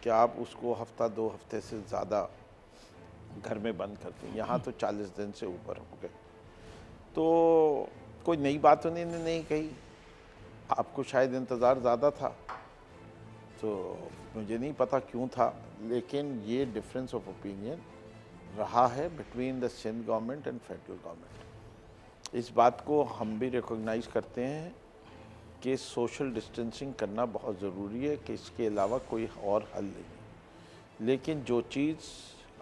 کہ آپ اس کو ہفتہ 2 ہفتے سے زیادہ گھر میں بند کرتے ہیں. یہاں تو 40 دن سے اوپر ہو گئے. تو کوئی نئی بات انہوں نے نہیں کہی. آپ کو شاید انتظار زیادہ تھا, تو مجھے نہیں پتا کیوں تھا, لیکن یہ ڈفرینس آف اوپینین رہا ہے between the Sindh government and federal government. اس بات کو ہم بھی ریکوگنائز کرتے ہیں کہ سوشل ڈسٹینسنگ کرنا بہت ضروری ہے, کہ اس کے علاوہ کوئی اور حل نہیں. لیکن جو چیز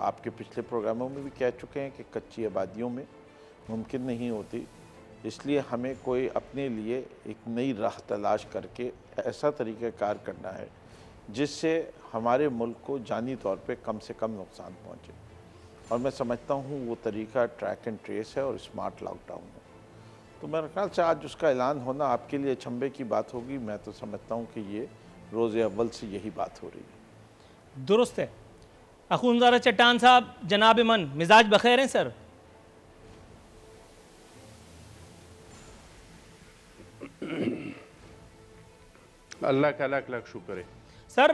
آپ کے پچھلے پروگراموں میں بھی کہہ چکے ہیں کہ کچی آبادیوں میں ممکن نہیں ہوتی, اس لیے ہمیں کوئی اپنے لیے ایک نئی راہ تلاش کر کے ایسا طریقہ کار کرنا ہے جس سے ہمارے ملک کو جانی طور پہ کم سے کم نقصان پہنچے. اور میں سمجھتا ہوں وہ طریقہ ٹریک اینڈ ٹریس ہے اور اسمارٹ لاک ڈاؤن ہے. تو میرے خیال سے آج اس کا اعلان ہونا آپ کے لیے اچنبھے کی بات ہوگی. میں تو سمجھتا ہوں کہ یہ روز اول سے یہی بات ہو رہی ہے. درست ہے. اخونزادہ چٹان صاحب, جناب من, مزاج بخیر ہیں سر؟ اللہ کا لاکھ لاکھ شکر ہے. سر,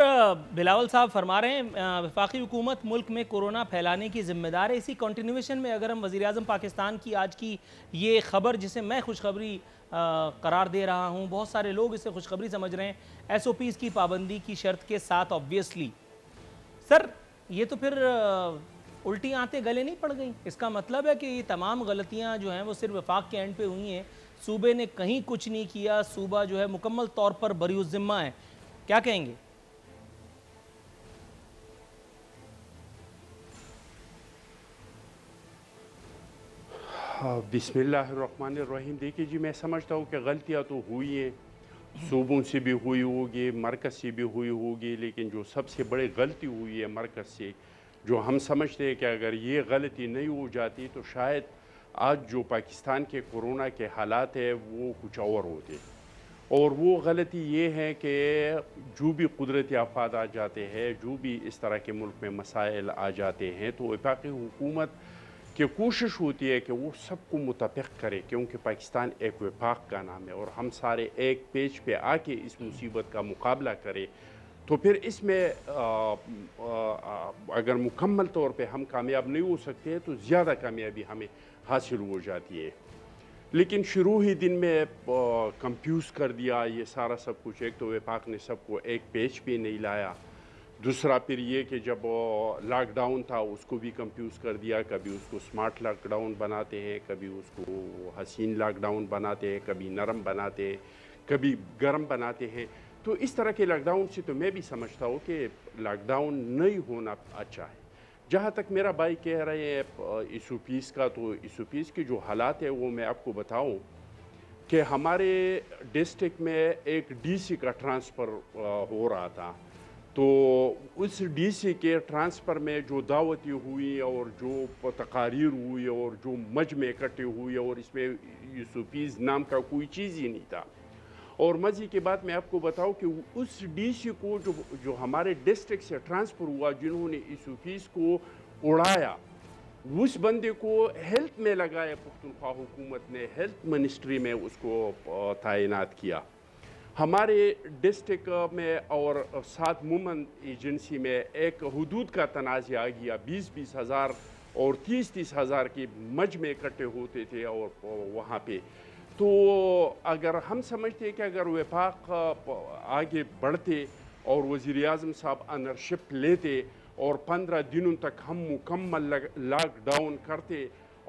بلاول صاحب فرما رہے ہیں وفاقی حکومت ملک میں کورونا پھیلانے کی ذمہ دار ہے. اسی کنٹینیویشن میں اگر ہم وزیر اعظم پاکستان کی آج کی یہ خبر, جسے میں خوشخبری قرار دے رہا ہوں, بہت سارے لوگ اسے خوشخبری سمجھ رہے ہیں, ایس او پیز کی پابندی کی شرط کے ساتھ آبویسلی. سر, یہ تو پھر الٹی آنتیں گلے نہیں پڑ گئیں؟ اس کا مطلب ہے کہ یہ تمام غلطیاں جو ہیں وہ صرف وفاق کے اینڈ پہ ہوئی ہیں, صوبے نے کہیں کچھ نہیں کیا, صوبہ جو ہے مکمل طور پر بری الذمہ ہے. کیا کہیں گے؟ بسم اللہ الرحمن الرحیم. دیکھیے جی, میں سمجھتا ہوں کہ غلطیاں تو ہوئی ہیں, صوبوں سے بھی ہوئی ہوگی, مرکز سے بھی ہوئی ہوگی, لیکن جو سب سے بڑی غلطی ہوئی ہے مرکز سے, جو ہم سمجھتے ہیں کہ اگر یہ غلطی نہیں ہو جاتی تو شاید آج جو پاکستان کے کورونا کے حالات ہیں وہ کچھ اور ہوتے. اور وہ غلطی یہ ہے کہ جو بھی قدرتی آفات آ جاتے ہیں, جو بھی اس طرح کے ملک میں مسائل آ جاتے ہیں, تو وفاقی حکومت کی کوشش ہوتی ہے کہ وہ سب کو متفق کرے, کیونکہ پاکستان ایک وفاق کا نام ہے اور ہم سارے ایک پیج پہ آ کے اس مصیبت کا مقابلہ کرے. تو پھر اس میں اگر مکمل طور پہ ہم کامیاب نہیں ہو سکتے تو زیادہ کامیابی ہمیں حاصل ہو جاتی ہے. لیکن شروع ہی دن میں کنفیوز کر دیا یہ سارا سب کچھ. ایک تو وفاق نے سب کو ایک پیج پہ نہیں لایا, دوسرا پھر یہ کہ جب لاک ڈاؤن تھا اس کو بھی کنفیوز کر دیا. کبھی اس کو سمارٹ لاک ڈاؤن بناتے ہیں, کبھی اس کو حسین لاک ڈاؤن بناتے ہیں, کبھی نرم بناتے ہیں, کبھی گرم بناتے ہیں. تو اس طرح کے لاک ڈاؤن سے تو میں بھی سمجھتا ہوں کہ لاک ڈاؤن نہیں ہونا اچھا ہے. جہاں تک میرا بھائی کہہ رہے ہیں ایسو پیس کا, تو ایسو پیس کے جو حالات ہیں وہ میں آپ کو بتاؤں کہ ہمارے ڈسٹرکٹ میں ایک ڈی سی کا ٹرانسفر ہو رہا تھا. تو اس ڈی سی کے ٹرانسفر میں جو دعوتیں ہوئی اور جو تقاریر ہوئی اور جو مجمع اکٹھے ہوئی, اور اس میں ایسو پیس نام کا کوئی چیز ہی نہیں تھا. اور مزے کی بات میں آپ کو بتاؤں کہ اس ڈی سی کو جو ہمارے ڈسٹرکٹ سے ٹرانسفر ہوا, جنہوں نے ایسو پیس کو اڑایا, اس بندے کو ہیلتھ میں لگایا. پختونخوا حکومت نے ہیلتھ منسٹری میں اس کو تعینات کیا. ہمارے ڈسٹرکٹ میں اور ساتھ مومن ایجنسی میں ایک حدود کا تنازع آ گیا. 20-20 ہزار اور 30-30 ہزار کے مجمع اکٹھے ہوتے تھے اور وہاں پہ. تو اگر ہم سمجھتے کہ اگر وفاق آگے بڑھتے اور وزیر اعظم صاحب انرشپ لیتے اور 15 دنوں تک ہم مکمل لاک ڈاؤن کرتے,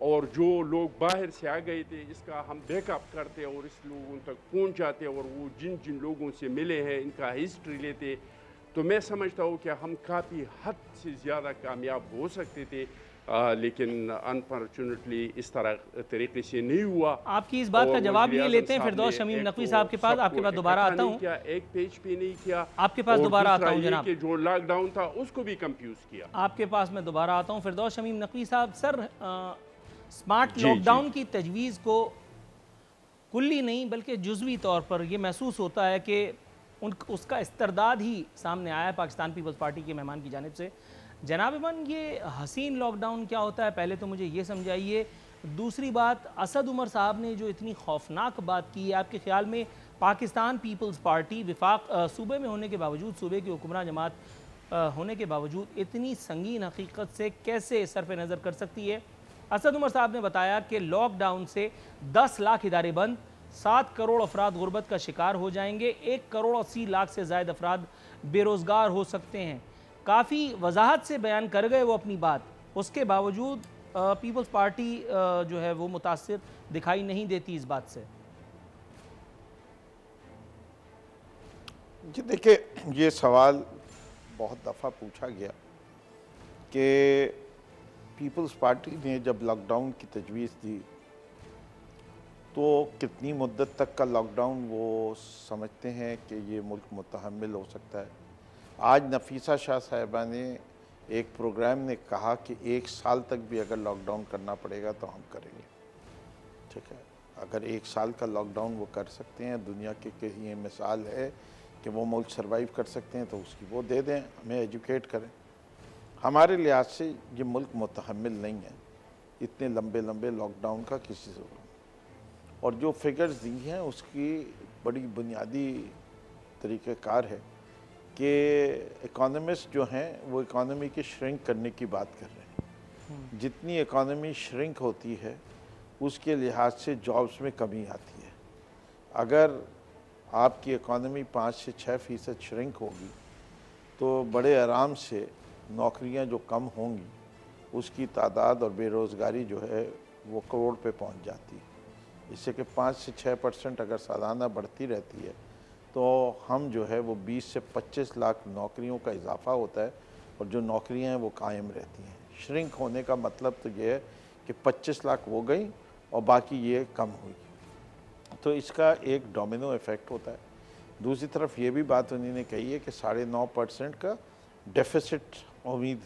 اور جو لوگ باہر سے آ گئے تھے اس کا ہم بیک اپ کرتے اور اس لوگوں تک پہنچ جاتے, اور وہ جن لوگوں سے ملے ہیں ان کا ہسٹری لیتے, تو میں سمجھتا ہوں کہ ہم کافی حد سے زیادہ کامیاب ہو سکتے تھے. لیکن انفارچونیٹلی اس طریقے سے نہیں ہوا. آپ کی اس بات کا جواب یہ لیتے ہیں فردوس شمیم نقوی صاحب کے پاس. آپ کے پاس دوبارہ آتا ہوں. ایک پیج پہ نہیں کیا, آپ کے پاس دوبارہ آتا ہوں جناب. کہ جو لاک ڈاؤن تھا اس کو بھی کنفیوز کیا. آپ کے پاس میں دوبارہ آتا ہوں. فردوس شمیم نقوی صاحب, سر سمارٹ لاک ڈاؤن کی تجویز کو کلی نہیں بلکہ جزوی طور پر یہ محسوس ہوتا ہے کہ اس کا استرداد ہی سامنے آیا ہے پاکستان پیپلز پارٹی کے مہمان کی جانب سے. جناب من, یہ حسین لاک ڈاؤن کیا ہوتا ہے پہلے تو مجھے یہ سمجھائیے. دوسری بات, اسد عمر صاحب نے جو اتنی خوفناک بات کی ہے, آپ کے خیال میں پاکستان پیپلز پارٹی وفاق صوبے میں ہونے کے باوجود, صوبے کی حکمراں جماعت ہونے کے باوجود اتنی سنگین حقیقت سے کیسے صرف نظر کر سکتی ہے؟ اسد عمر صاحب نے بتایا کہ لاک ڈاؤن سے 10 لاکھ ادارے بند، 7 کروڑ افراد غربت کا شکار ہو جائیں گے، 1 کروڑ 80 لاکھ سے زائد افراد بے روزگار ہو سکتے ہیں۔ کافی وضاحت سے بیان کر گئے وہ اپنی بات، اس کے باوجود پیپلز پارٹی جو ہے وہ متاثر دکھائی نہیں دیتی اس بات سے۔ جی دیکھیں، یہ سوال بہت دفعہ پوچھا گیا کہ پیپلز پارٹی نے جب لاک ڈاؤن کی تجویز دی تو کتنی مدت تک کا لاک ڈاؤن وہ سمجھتے ہیں کہ یہ ملک متحمل ہو سکتا ہے۔ آج نفیسہ شاہ صاحبہ نے ایک پروگرام نے کہا کہ 1 سال تک بھی اگر لاک ڈاؤن کرنا پڑے گا تو ہم کریں گے، ٹھیک ہے۔ اگر 1 سال کا لاک ڈاؤن وہ کر سکتے ہیں، دنیا کے کہیں یہ مثال ہے کہ وہ ملک سروائیو کر سکتے ہیں تو اس کی وہ دے دیں، ہمیں ایجوکیٹ کریں۔ ہمارے لحاظ سے یہ ملک متحمل نہیں ہے اتنے لمبے لاک ڈاؤن کا کسی ضرورت، اور جو فگرز دی ہیں اس کی بڑی بنیادی طریقہ کار ہے کہ اکانومسٹ جو ہیں وہ اکانومی کی شرنک کرنے کی بات کر رہے ہیں۔ جتنی اکانومی شرنک ہوتی ہے اس کے لحاظ سے جابز میں کمی آتی ہے۔ اگر آپ کی اکانومی 5 سے 6% شرنک ہوگی تو بڑے آرام سے نوکریاں جو کم ہوں گی اس کی تعداد اور بے روزگاری جو ہے وہ کروڑ پہ پہنچ جاتی ہے۔ اس سے کہ 5 سے 6% اگر سالانہ بڑھتی رہتی ہے تو ہم جو ہے وہ 20 سے 25 لاکھ نوکریوں کا اضافہ ہوتا ہے، اور جو نوکریاں ہیں وہ قائم رہتی ہیں۔ شرنک ہونے کا مطلب تو یہ ہے کہ 25 لاکھ وہ گئیں اور باقی یہ کم ہوئی، تو اس کا ایک ڈومینو ایفیکٹ ہوتا ہے۔ دوسری طرف یہ بھی بات انہوں نے کہی ہے کہ 9.5% کا ڈیفیسٹ امید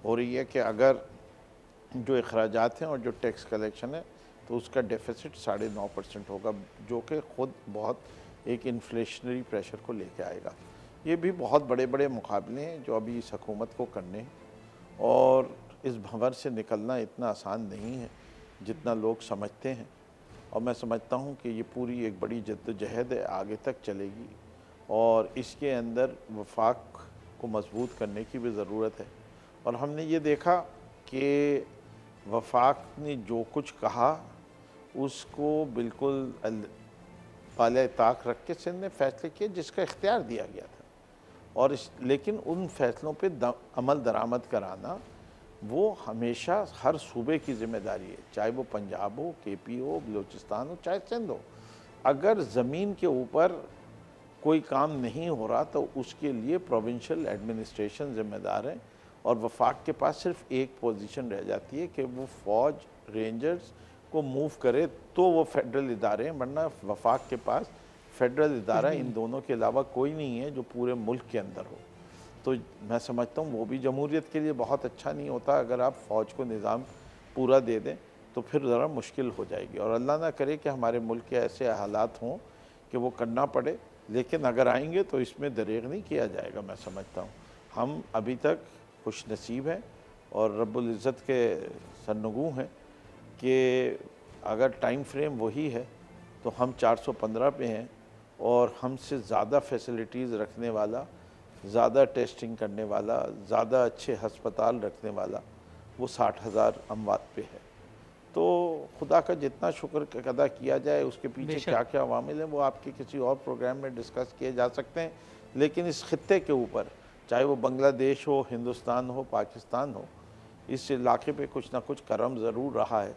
ہو رہی ہے کہ اگر جو اخراجات ہیں اور جو ٹیکس کلیکشن ہے تو اس کا ڈیفیسٹ 9.5% ہوگا، جو کہ خود بہت ایک انفلیشنری پریشر کو لے کے آئے گا۔ یہ بھی بہت بڑے مقابلے ہیں جو ابھی اس حکومت کو کرنے ہیں، اور اس بھنور سے نکلنا اتنا آسان نہیں ہے جتنا لوگ سمجھتے ہیں، اور میں سمجھتا ہوں کہ یہ پوری ایک بڑی جدوجہد ہے، آگے تک چلے گی، اور اس کے اندر وفاق کو مضبوط کرنے کی بھی ضرورت ہے۔ اور ہم نے یہ دیکھا کہ وفاق نے جو کچھ کہا اس کو بالکل بالائے طاق رکھ کے سندھ نے فیصلے کیے جس کا اختیار دیا گیا تھا، اور لیکن ان فیصلوں پہ عمل درآمد کرانا وہ ہمیشہ ہر صوبے کی ذمہ داری ہے، چاہے وہ پنجاب ہو، کے پی ہو، بلوچستان ہو، چاہے سندھ ہو۔ اگر زمین کے اوپر کوئی کام نہیں ہو رہا تو اس کے لیے پروونشل ایڈمنسٹریشن ذمہ دار ہیں، اور وفاق کے پاس صرف ایک پوزیشن رہ جاتی ہے کہ وہ فوج، رینجرز کو موو کرے تو وہ فیڈرل ادارے ہیں، ورنہ وفاق کے پاس فیڈرل ادارہ ان دونوں کے علاوہ کوئی نہیں ہے جو پورے ملک کے اندر ہو۔ تو میں سمجھتا ہوں وہ بھی جمہوریت کے لیے بہت اچھا نہیں ہوتا اگر آپ فوج کو نظام پورا دے دیں، تو پھر ذرا مشکل ہو جائے گی، اور اللہ نہ کرے کہ ہمارے ملک کے ایسے حالات ہوں کہ وہ کرنا پڑے، لیکن اگر آئیں گے تو اس میں دریغ نہیں کیا جائے گا۔ میں سمجھتا ہوں ہم ابھی تک خوش نصیب ہیں اور رب العزت کے سرنگوں ہیں کہ اگر ٹائم فریم وہی ہے تو ہم 415 پہ ہیں، اور ہم سے زیادہ فیسلٹیز رکھنے والا، زیادہ ٹیسٹنگ کرنے والا، زیادہ اچھے ہسپتال رکھنے والا وہ 60,000 اموات پہ ہے۔ تو خدا کا جتنا شکر ادا کیا جائے، اس کے پیچھے کیا کیا عوامل ہیں وہ آپ کے کسی اور پروگرام میں ڈسکس کیے جا سکتے ہیں، لیکن اس خطے کے اوپر چاہے وہ بنگلہ دیش ہو، ہندوستان ہو، پاکستان ہو، اس علاقے پہ کچھ نہ کچھ کرم ضرور رہا ہے،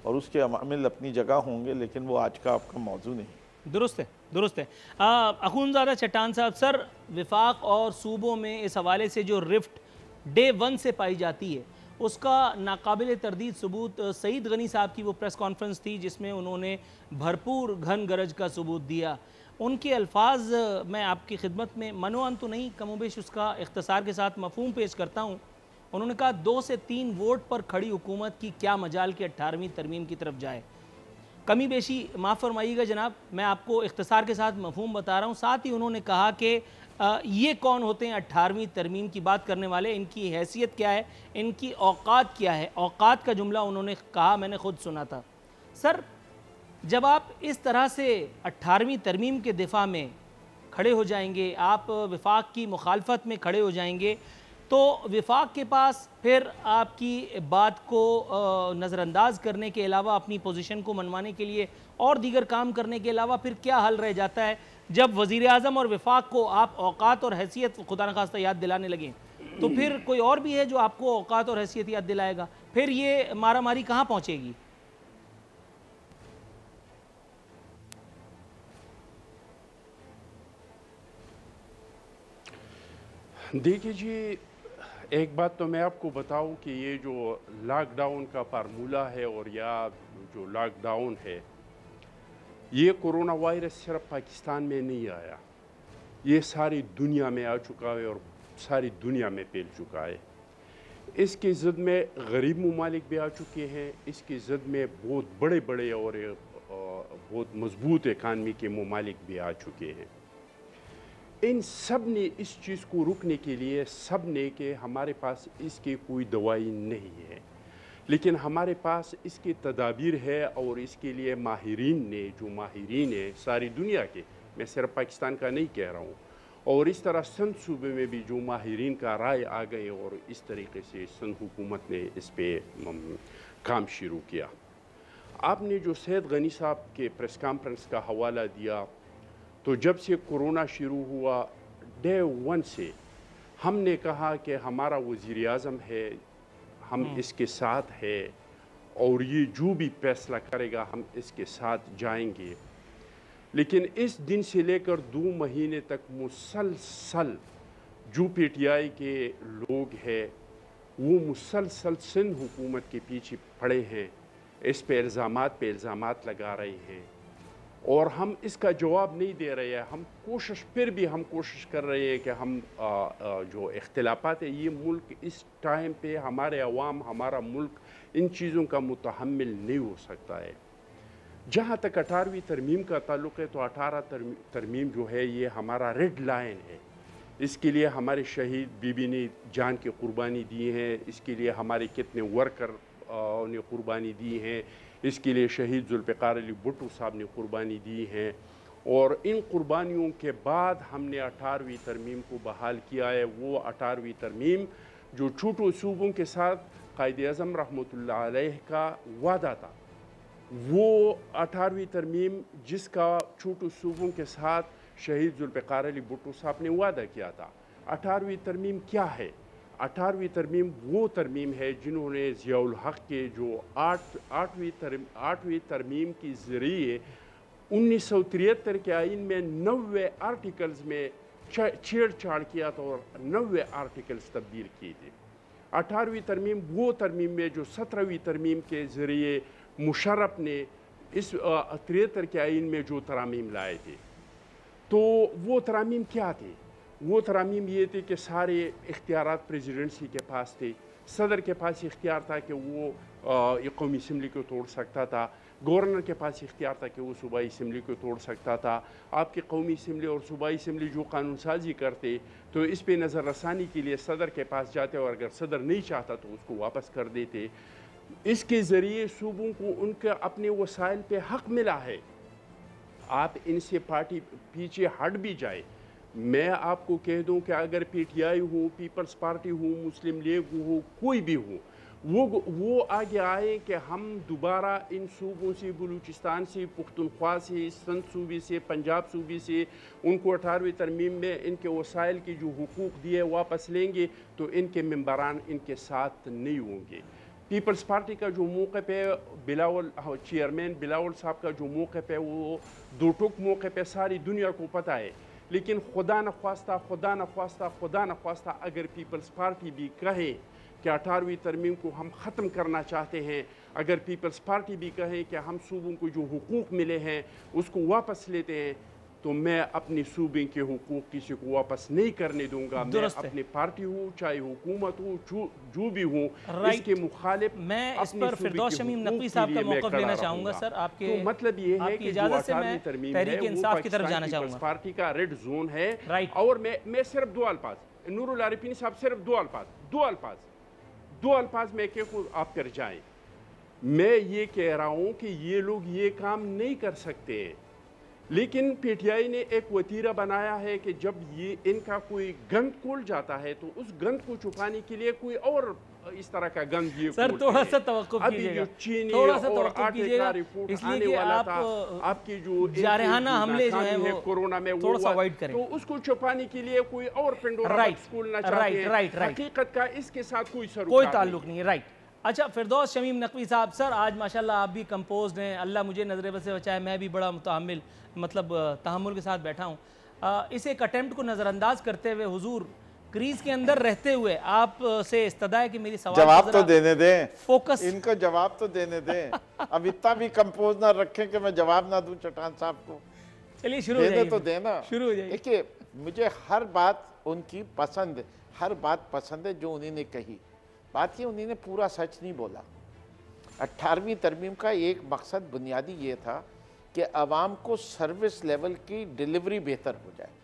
اور اس کے عوامل اپنی جگہ ہوں گے، لیکن وہ آج کا آپ کا موضوع نہیں۔ درست ہے، درست ہے۔ اخونزادہ چٹان صاحب، سر وفاق اور صوبوں میں اس حوالے سے جو رفٹ ڈے 1 سے پائی جاتی ہے اس کا ناقابل تردید ثبوت سعید غنی صاحب کی وہ پریس کانفرنس تھی جس میں انہوں نے بھرپور گھن گرج کا ثبوت دیا۔ ان کے الفاظ میں آپ کی خدمت میں منوان تو نہیں، کم و بیش اس کا اختصار کے ساتھ مفہوم پیش کرتا ہوں۔ انہوں نے کہا 2 سے 3 ووٹ پر کھڑی حکومت کی کیا مجال کہ 18ویں ترمیم کی طرف جائے۔ کمی بیشی معاف فرمائیے گا جناب، میں آپ کو اختصار کے ساتھ مفہوم بتا رہا ہوں۔ ساتھ ہی انہوں نے کہا کہ یہ کون ہوتے ہیں 18ویں ترمیم کی بات کرنے والے، ان کی حیثیت کیا ہے، ان کی اوقات کیا ہے۔ اوقات کا جملہ انہوں نے کہا، میں نے خود سنا تھا۔ سر جب آپ اس طرح سے 18ویں ترمیم کے دفاع میں کھڑے ہو جائیں گے، آپ وفاق کی مخالفت میں کھڑے ہو جائیں گے، تو وفاق کے پاس پھر آپ کی بات کو نظر انداز کرنے کے علاوہ، اپنی پوزیشن کو منوانے کے لیے اور دیگر کام کرنے کے علاوہ پھر کیا حل رہ جاتا ہے جب وزیر اعظم اور وفاق کو آپ اوقات اور حیثیت خدا نخواستہ یاد دلانے لگیں؟ تو پھر کوئی اور بھی ہے جو آپ کو اوقات اور حیثیت یاد دلائے گا؟ پھر یہ مارا ماری کہاں پہنچے گی؟ دیکھیے جی، ایک بات تو میں آپ کو بتاؤں کہ یہ جو لاک ڈاؤن کا فارمولہ ہے اور یا جو لاک ڈاؤن ہے، یہ کرونا وائرس صرف پاکستان میں نہیں آیا، یہ ساری دنیا میں آ چکا ہے اور ساری دنیا میں پھیل چکا ہے۔ اس کی زد میں غریب ممالک بھی آ چکے ہیں، اس کی زد میں بہت بڑے بڑے اور بہت مضبوط اکانومی کے ممالک بھی آ چکے ہیں۔ ان سب نے اس چیز کو روکنے کے لیے سب نے کہ ہمارے پاس اس کی کوئی دوائی نہیں ہے، لیکن ہمارے پاس اس کی تدابیر ہے، اور اس کے لیے ماہرین نے، جو ماہرین ہیں ساری دنیا کے، میں صرف پاکستان کا نہیں کہہ رہا ہوں، اور اس طرح سندھ صوبے میں بھی جو ماہرین کا رائے آ گئے، اور اس طریقے سے سندھ حکومت نے اس پہ کام شروع کیا۔ آپ نے جو سید غنی صاحب کے پریس کانفرنس کا حوالہ دیا، تو جب سے کرونا شروع ہوا ڈے 1 سے ہم نے کہا کہ ہمارا وزیر اعظم ہے، ہم اس کے ساتھ ہے، اور یہ جو بھی فیصلہ کرے گا ہم اس کے ساتھ جائیں گے۔ لیکن اس دن سے لے کر 2 مہینے تک مسلسل جو پی ٹی آئی کے لوگ ہیں وہ مسلسل سندھ حکومت کے پیچھے پڑے ہیں، اس پہ الزامات لگا رہے ہیں، اور ہم اس کا جواب نہیں دے رہے ہیں۔ ہم کوشش کر رہے ہیں کہ ہم جو اختلافات ہیں، یہ ملک اس ٹائم پہ ہمارے عوام، ہمارا ملک ان چیزوں کا متحمل نہیں ہو سکتا ہے۔ جہاں تک 18ویں ترمیم کا تعلق ہے، تو 18 ترمیم جو ہے یہ ہمارا ریڈ لائن ہے۔ اس کے لیے ہمارے شہید بی بی نے جان کی قربانی دی ہیں، اس کے لیے ہمارے کتنے ورکر نے قربانی دی ہیں، اس کے لیے شہید ذوالفقار علی بھٹو صاحب نے قربانی دی ہیں، اور ان قربانیوں کے بعد ہم نے 18ویں ترمیم کو بحال کیا ہے۔ وہ 18ویں ترمیم جو چھوٹو صوبوں کے ساتھ قائد اعظم رحمۃ اللہ علیہ کا وعدہ تھا، وہ 18ویں ترمیم جس کا چھوٹو صوبوں کے ساتھ شہید ذوالفقار علی بھٹو صاحب نے وعدہ کیا تھا۔ 18ویں ترمیم کیا ہے؟ 18ویں ترمیم وہ ترمیم ہے جنہوں نے ضیاء الحق کے جو 8ویں ترمیم کے ذریعے 1973 کے آئین میں 90 آرٹیکلز میں چھیڑ چھاڑ کیا تھا اور 90 آرٹیکلز تبدیل کیے تھے۔ 18ویں ترمیم وہ ترمیم ہے جو 17ویں ترمیم کے ذریعے مشرف نے اس 73 کے آئین میں جو ترامیم لائے تھے۔ تو وہ ترامیم کیا تھے؟ وہ ترامیم یہ تھے کہ سارے اختیارات پریزیڈنسی کے پاس تھے۔ صدر کے پاس اختیار تھا کہ وہ قومی اسمبلی کو توڑ سکتا تھا، گورنر کے پاس اختیار تھا کہ وہ صوبائی اسمبلی کو توڑ سکتا تھا۔ آپ کی قومی اسمبلی اور صوبائی اسمبلی جو قانون سازی کرتے تو اس پہ نظر رسانی کے لیے صدر کے پاس جاتے، اور اگر صدر نہیں چاہتا تو اس کو واپس کر دیتے۔ اس کے ذریعے صوبوں کو ان کے اپنے وسائل پہ حق ملا ہے۔ آپ ان سے پارٹی پیچھے ہٹ بھی جائے، میں آپ کو کہہ دوں کہ اگر پی ٹی آئی ہو، پیپلز پارٹی ہو، مسلم لیگ ہو، کوئی بھی ہو، وہ آگے آئے کہ ہم دوبارہ ان صوبوں سے، بلوچستان سے، پختونخوا سے، سندھ صوبے سے، پنجاب صوبے سے ان کو 18ویں ترمیم میں ان کے وسائل کی جو حقوق دیے واپس لیں گے، تو ان کے ممبران ان کے ساتھ نہیں ہوں گے۔ پیپلز پارٹی کا جو موقف ہے، چیئرمین بلاول صاحب کا جو موقف ہے، وہ دو ٹوک موقف ہے، ساری دنیا کو پتہ ہے۔ لیکن خدا نخواستہ اگر پیپلز پارٹی بھی کہے کہ 18ویں ترمیم کو ہم ختم کرنا چاہتے ہیں، اگر پیپلز پارٹی بھی کہیں کہ ہم صوبوں کو جو حقوق ملے ہیں اس کو واپس لیتے ہیں، تو میں اپنی صوبے کے حقوق کسی کو واپس نہیں کرنے دوں گا۔ میں اپنی پارٹی ہوں، چاہے حکومت ہو، جو بھی ہوں، اس کے مخالف میں اس پر فردوس شمیم نقوی صاحب کا موقف لینا چاہوں گا۔ سر، آپ کے مطلب یہ ہے کہ جو 18ویں ترمیم ہے وہ پاکستان پیپلز پارٹی کا ریڈ زون ہے۔ اور میں صرف دو الفاظ، نور العارفین صاحب صرف دو الفاظ میں کہ آپ کر جائیں۔ میں یہ کہہ رہا ہوں کہ یہ لوگ یہ کام نہیں کر سکتے ہیں۔ لیکن پی ٹی آئی نے ایک وتیرہ بنایا ہے کہ جب یہ ان کا کوئی گند کھول جاتا ہے تو اس گند کو چھپانے کے لیے کوئی اور اس طرح کا گند یہ سر تھوڑا سا توقف کیجئے گا، چینی تھوڑا سا اور توقف آٹے کیجئے کا گا، رپورٹ اس لیے آنے کہ والا تھا آپ کی جو جارحانہ حملے جو ہیں وہ کورونا میں تھوڑا سا اوائڈ کریں، تو اس کو چھپانے کے لیے کوئی اور پنڈورا باکس کھولنا چاہتے ہیں، حقیقت کا اس کے ساتھ کوئی سروکار کوئی تعلق نہیں ہے، رائٹ۔ اچھا فردوس شمیم نقوی صاحب، سر آج ماشاءاللہ آپ بھی کمپوزڈ ہیں، اللہ مجھے نظر بد سے بچائے، میں بھی بڑا متحمل تحمل کے ساتھ بیٹھا ہوں۔ اس ایک اٹیمپٹ کو نظر انداز کرتے ہوئے حضور کریز کے اندر رہتے ہوئے آپ سے استدعا ہے کہ میری سوال جواب تو دینے دیں، فوکس ان کو جواب تو دینے دیں، اب اتنا بھی کمپوز نہ رکھیں کہ میں جواب نہ دوں چٹان صاحب کو، چلیے شروع ہو دینے جائیے، تو دینا۔ شروع ہو جائیے۔ دیکھیے مجھے ہر بات ان کی پسند ہے، ہر بات پسند ہے جو انہوں نے کہی، بات یہ انہوں نے پورا سچ نہیں بولا۔ 18ویں ترمیم کا ایک مقصد بنیادی یہ تھا کہ عوام کو سروس لیول کی ڈیلیوری بہتر ہو جائے۔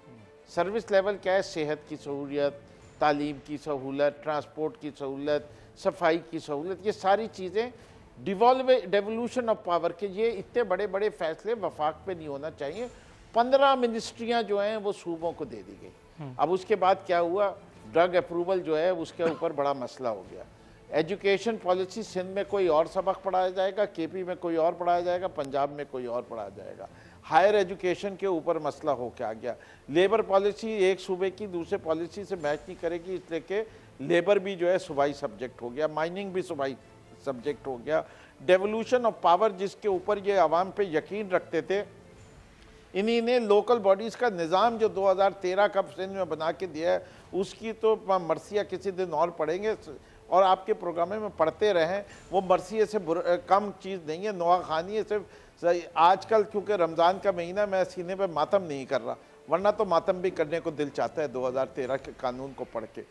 سروس لیول کیا ہے؟ صحت کی سہولیت، تعلیم کی سہولت، ٹرانسپورٹ کی سہولت، صفائی کی سہولت، یہ ساری چیزیں ڈیولوشن آف پاور کے یہ اتنے بڑے بڑے فیصلے وفاق پہ نہیں ہونا چاہیے۔ 15 منسٹریاں جو ہیں وہ صوبوں کو دے دی گئی۔ اب اس کے بعد کیا ہوا؟ ڈرگ اپروول جو ہے اس کے اوپر بڑا مسئلہ ہو گیا۔ ایجوکیشن پالیسی سندھ میں کوئی اور سبق پڑھایا جائے گا، کے پی میں کوئی اور پڑھایا جائے گا، پنجاب میں کوئی اور پڑھایا جائے گا۔ ہائر ایجوکیشن کے اوپر مسئلہ ہو کے آ گیا۔ لیبر پالیسی ایک صوبے کی دوسرے پالیسی سے میچ نہیں کرے گی، اس لیے کہ لیبر بھی جو ہے صوبائی سبجیکٹ ہو گیا، مائننگ بھی صوبائی سبجیکٹ ہو گیا۔ ڈیولوشن آف پاور جس کے اوپر یہ عوام پہ یقین رکھتے تھے، انہی نے لوکل باڈیز کا نظام جو 2013 کا سندھ میں بنا کے دیا ہے، اس کی تو مرثیہ کسی دن اور پڑھیں گے، اور آپ کے پروگراموں میں پڑھتے رہیں، وہ مرثیے سے کم چیز نہیں ہے، نوا خوانی ہے۔ صرف آج کل کیونکہ رمضان کا مہینہ میں سینے پہ ماتم نہیں کر رہا، ورنہ تو ماتم بھی کرنے کو دل چاہتا ہے 2013 کے قانون کو پڑھ کے۔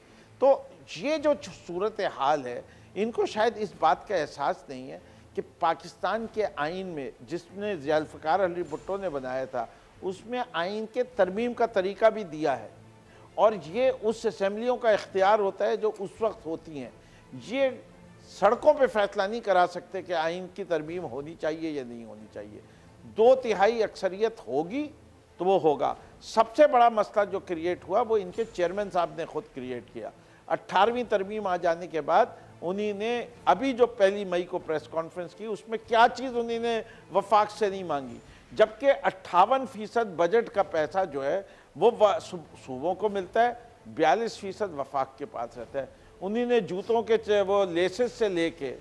تو یہ جو صورتحال ہے، ان کو شاید اس بات کا احساس نہیں ہے کہ پاکستان کے آئین میں جس نے ضیاء الفقار علی بھٹو نے بنایا تھا، اس میں آئین کے ترمیم کا طریقہ بھی دیا ہے، اور یہ اس اسمبلیوں کا اختیار ہوتا ہے جو اس وقت ہوتی ہیں۔ یہ سڑکوں پہ فیصلہ نہیں کرا سکتے کہ آئین کی ترمیم ہونی چاہیے یا نہیں ہونی چاہیے۔ 2/3 اکثریت ہوگی تو وہ ہوگا۔ سب سے بڑا مسئلہ جو کریٹ ہوا وہ ان کے چیئرمین صاحب نے خود کریٹ کیا۔ 18ویں ترمیم آ جانے کے بعد انہی نے ابھی جو 1 مئی کو پریس کانفرنس کی، اس میں کیا چیز انہی نے وفاق سے نہیں مانگی، جبکہ 58% بجٹ کا پیسہ جو ہے وہ صوبوں کو ملتا ہے، 42% وفاق کے پاس رہتا ہے۔ انہی نے جوتوں کے وہ لیسز سے لے کے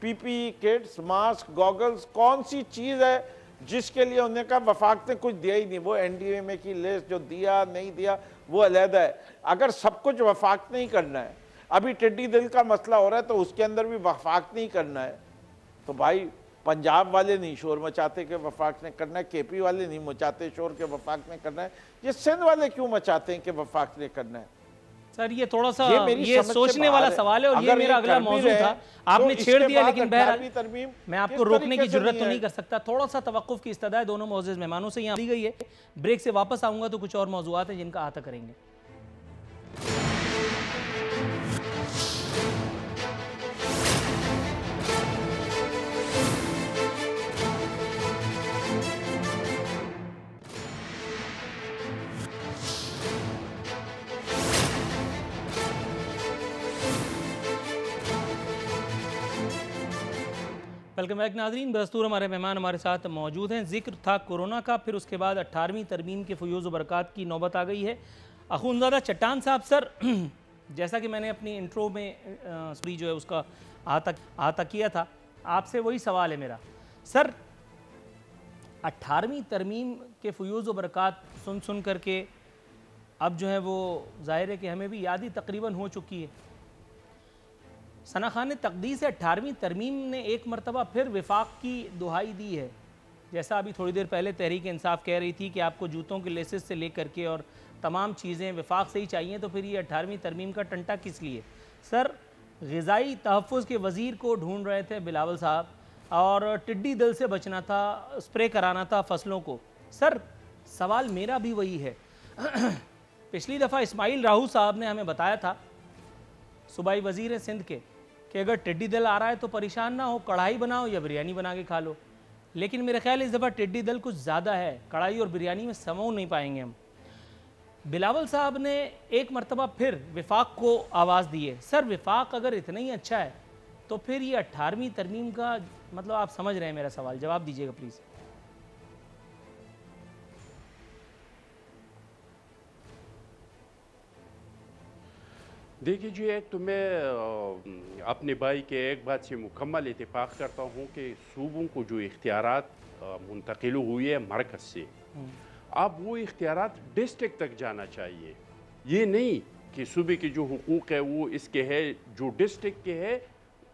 پی پی کٹس، ماسک، گوگلز، کون سی چیز ہے جس کے لیے انہوں نے کہا وفاق نے کچھ دیا ہی نہیں۔ وہ این ڈی ایم اے کی لیس جو دیا نہیں دیا وہ علیحدہ ہے۔ اگر سب کچھ وفاق نہیں کرنا ہے، ابھی ٹڈی دل کا مسئلہ ہو رہا ہے تو اس کے اندر بھی وفاق نہیں کرنا ہے، تو بھائی پنجاب والے نہیں شور مچاتے کہ وفاق نے کرنا ہے، کے پی والے نہیں مچاتے شور کہ وفاق نے کرنا ہے، یہ سندھ والے کیوں مچاتے ہیں کہ وفاق نے کرنا ہے؟ سر یہ تھوڑا سا یہ سوچنے والا سوال ہے، اور یہ میرا اگلا موضوع تھا، آپ نے چھیڑ دیا، لیکن بہرحال میں آپ کو روکنے کی جرت تو نہیں کر سکتا۔ تھوڑا سا توقف کی استدعا دونوں معزز مہمانوں سے یہاں دی گئی ہے۔ بریک سے واپس آؤں گا تو کچھ اور موضوعات ہیں جن کا احاطہ کریں گے۔ ویلکم بیک ناظرین، بدستور ہمارے مہمان ہمارے ساتھ موجود ہیں۔ ذکر تھا کورونا کا، پھر اس کے بعد 18ویں ترمیم کے فیوز و برکات کی نوبت آ گئی ہے۔ اخونزادہ چٹان صاحب، سر جیسا کہ میں نے اپنی انٹرو میں جو ہے اس کا احاطہ کیا تھا، آپ سے وہی سوال ہے میرا۔ سر 18ویں ترمیم کے فیوز و برکات سن کر کے اب جو ہے وہ ظاہر ہے کہ ہمیں بھی یاد ہی تقریباً ہو چکی ہے۔ ثنا خان تقدیس 18ویں ترمیم نے ایک مرتبہ پھر وفاق کی دہائی دی ہے، جیسا ابھی تھوڑی دیر پہلے تحریک انصاف کہہ رہی تھی کہ آپ کو جوتوں کے لیسز سے لے کر کے اور تمام چیزیں وفاق سے ہی چاہیے، تو پھر یہ 18ویں ترمیم کا ٹنٹا کس لیے؟ سر غذائی تحفظ کے وزیر کو ڈھونڈ رہے تھے بلاول صاحب، اور ٹڈی دل سے بچنا تھا، اسپرے کرانا تھا فصلوں کو۔ سر سوال میرا بھی وہی ہے۔ پچھلی دفعہ اسماعیل راہو صاحب نے ہمیں بتایا تھا، صوبائی وزیر سندھ کے، کہ اگر ٹڈی دل آ رہا ہے تو پریشان نہ ہو، کڑھائی بناؤ یا بریانی بنا کے کھا لو۔ لیکن میرا خیال اس دفعہ ٹڈی دل کچھ زیادہ ہے، کڑھائی اور بریانی میں سمو نہیں پائیں گے ہم۔ بلاول صاحب نے ایک مرتبہ پھر وفاق کو آواز دی ہے۔ سر وفاق اگر اتنا ہی اچھا ہے تو پھر یہ 18ویں ترمیم کا مطلب آپ سمجھ رہے ہیں میرا سوال، جواب دیجیے گا پلیز۔ دیکھیے جی، ایک تو میں اپنے بھائی کے ایک بات سے مکمل اتفاق کرتا ہوں کہ صوبوں کو جو اختیارات منتقل ہوئی ہے مرکز سے، اب وہ اختیارات ڈسٹرکٹ تک جانا چاہیے۔ یہ نہیں کہ صوبے کے جو حقوق ہے وہ اس کے ہے، جو ڈسٹرکٹ کے ہے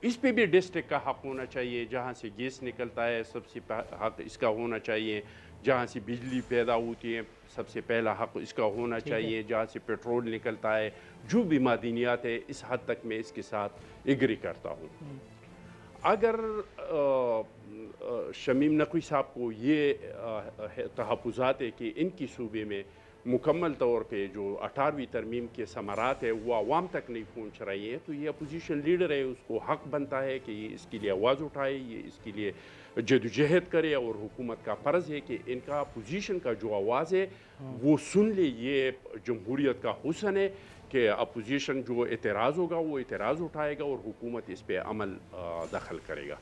اس پہ بھی ڈسٹرکٹ کا حق ہونا چاہیے۔ جہاں سے گیس نکلتا ہے سب سے حق اس کا ہونا چاہیے، جہاں سے بجلی پیدا ہوتی ہے سب سے پہلا حق اس کا ہونا چاہیے، جہاں سے پیٹرول نکلتا ہے، جو بھی معدنیات ہے، اس حد تک میں اس کے ساتھ ایگری کرتا ہوں۔ اگر شمیم نقوی صاحب کو یہ تحفظات ہے کہ ان کی صوبے میں مکمل طور پہ جو 18ویں ترمیم کے ثمرات ہے وہ عوام تک نہیں پہنچ رہی ہے، تو یہ اپوزیشن لیڈر ہے، اس کو حق بنتا ہے کہ یہ اس کے لیے آواز اٹھائے، یہ اس کے لیے جدوجہد کرے، اور حکومت کا فرض ہے کہ ان کا اپوزیشن کا جو آواز ہے وہ سن لے۔ یہ جمہوریت کا حسن ہے کہ اپوزیشن جو اعتراض ہوگا وہ اعتراض اٹھائے گا اور حکومت اس پہ عمل دخل کرے گا۔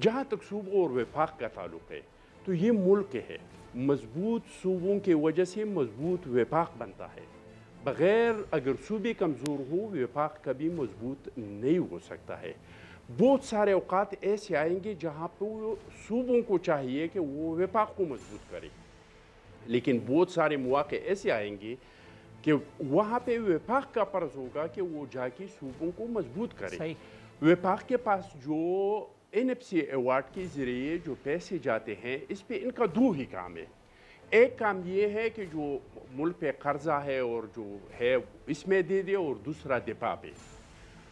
جہاں تک صوبوں اور وفاق کا تعلق ہے تو یہ ملک ہے، مضبوط صوبوں کی وجہ سے مضبوط وفاق بنتا ہے۔ بغیر اگر صوبے کمزور ہوں وفاق کبھی مضبوط نہیں ہو سکتا ہے۔ بہت سارے اوقات ایسے آئیں گے جہاں پہ صوبوں کو چاہیے کہ وہ وفاق کو مضبوط کرے، لیکن بہت سارے مواقع ایسے آئیں گے کہ وہاں پہ وفاق کا فرض ہوگا کہ وہ جا کے صوبوں کو مضبوط کرے۔ وفاق کے پاس جو NFC ایوارڈ کے ذریعے جو پیسے جاتے ہیں اس پہ ان کا دو ہی کام ہے۔ ایک کام یہ ہے کہ جو ملک پہ قرضہ ہے اور جو ہے اس میں دے دے، اور دوسرا دفاع پہ۔